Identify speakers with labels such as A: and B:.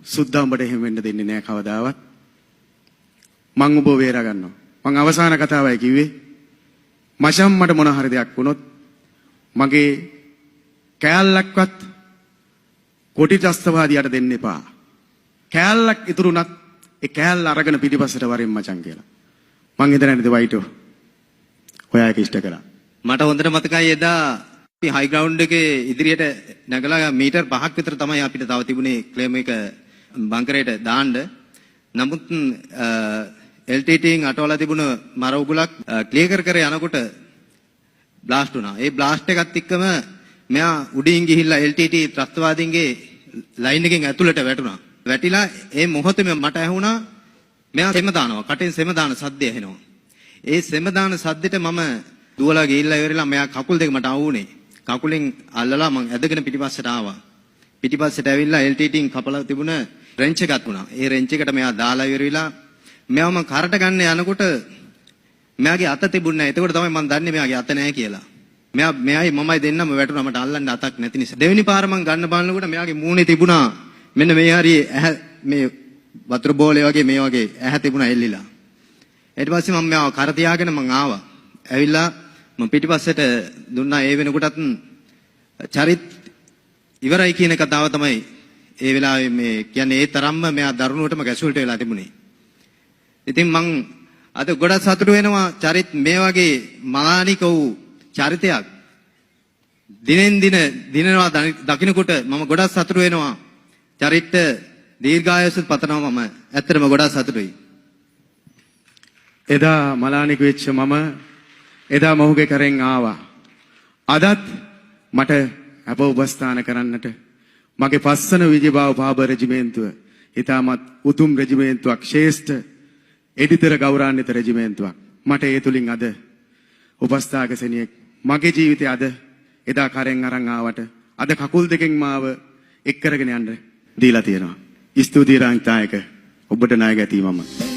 A: සුද්දා උඹට එහෙම වෙන්න දෙන්නේ නැහැ කවදාවත්. මං ඔබ වේරා ගන්නවා. මං අවසාන කතාවයි කිව්වේ. මචං මට මොන හරි දෙයක් වුණොත් මගේ කෑල්ලක්වත් කොටි ත්‍ස්තවාදියාට දෙන්න එපා. කෑල්ලක් ඉතුරුනත් ඒ කෑල්ල අරගෙන පිටිපස්සට වරින් මචං කියලා. මං හිතන්නේ නේද වයිටෝ. ඔයා ඒක ඉෂ්ට කරා.
B: මට හොඳට මතකයි එදා හයි ග්‍රවුන්ඩ් එකේ ඉදිරියට නැගලා මීටර් 5ක් විතර තමයි අපිට තව තිබුණේ ක්ලේම් එක බංකරයට දාන්න. නමුත් LTT න් අටවලා තිබුණ මර උගලක් ක්ලියර් කර යනකොට බ්ලාස්ට් වුණා. ඒ බ්ලාස්ට් එකත් එක්කම මෙයා උඩින් ගිහිල්ලා LTT ත්‍රස්තවාදීන්ගේ ලයින් එකෙන් ඇතුළට වැටුණා. වැටිලා ඒ මොහොතේම මට ඇහුණා මෙයා සෙම දානවා. කටෙන් සෙම දාන සද්දය ඇහෙනවා. ඒ සෙම දාන සද්දෙට මම දුවලා ගිහිල්ලා ඉවරලා මෙයා කකුල් දෙක මට අවුනේ. කකුලෙන් අල්ලලා මං ඇදගෙන පිටිපස්සට ආවා. පිටිපස්සට ඇවිල්ලා LTT න් කපලා තිබුණ රෙන්ච් එකක් වුණා. ඒ රෙන්ච් එකට මෙයා දාලා ඉවරවිලා මෙයාව මං කරට ගන්න යනකොට මෙයාගේ අත තිබුණ නැහැ. එතකොට තමයි මං දන්නේ මෙයාගේ අත නැහැ කියලා. මෙයායි මමයි දෙන්නම වැටුණා. මට අල්ලන්න අතක් නැති නිසා. දෙවෙනි පාර මං ගන්න බලනකොට මෙයාගේ මූණේ තිබුණා මෙන්න මේ හරිය මේ වතුර බෝලේ වගේ මේ වගේ ඇහැ තිබුණා එල්ලිලා. ඊට පස්සේ මම මෙයාව කර තියාගෙන මං ආවා. ඇවිල්ලා මම පිටිපස්සට දුන්නා. ඒ වෙනකොටත් චරිත් ඉවරයි කියන කතාව තමයි ඒ වෙලාවේ මේ කියන්නේ ඒ තරම්ම මෙයා දරුණුවටම ගැසුල්ට වෙලා තිබුණේ. ඉතින් මං අද ගොඩක් සතුටු වෙනවා චරිත් මේ වගේ මානික වූ චරිතයක් දිනෙන් දින දිනනවා දකින්නකොට මම ගොඩක් සතුටු වෙනවා. චරිත දීර්ඝායුෂ පතනවා. මම ඇත්තටම ගොඩක් සතුටුයි.
A: එදා මලානික වෙච්ච මම එදා මොහුගේ කරෙන් ආවා. අදත් මට අප උපස්ථාන කරන්නට මගේ පස්සන විජයබාව පාබ රෙජිමේන්තුව ඊටමත් උතුම් රෙජිමේන්තුවක් ශ්‍රේෂ්ඨ එඩිතර ගෞරවාන්විත රෙජිමේන්තුවක්. මට ඒ තුලින් අද උපස්ථායක සෙනියෙක් මගේ ජීවිතය අද එදා කරෙන් අරන් ආවට අද කකුල් දෙකෙන් මාව එක් කරගෙන යන්න දීලා තියෙනවා. ස්තුතියි රාජ්‍යනායක ඔබට නායක ඇති මම.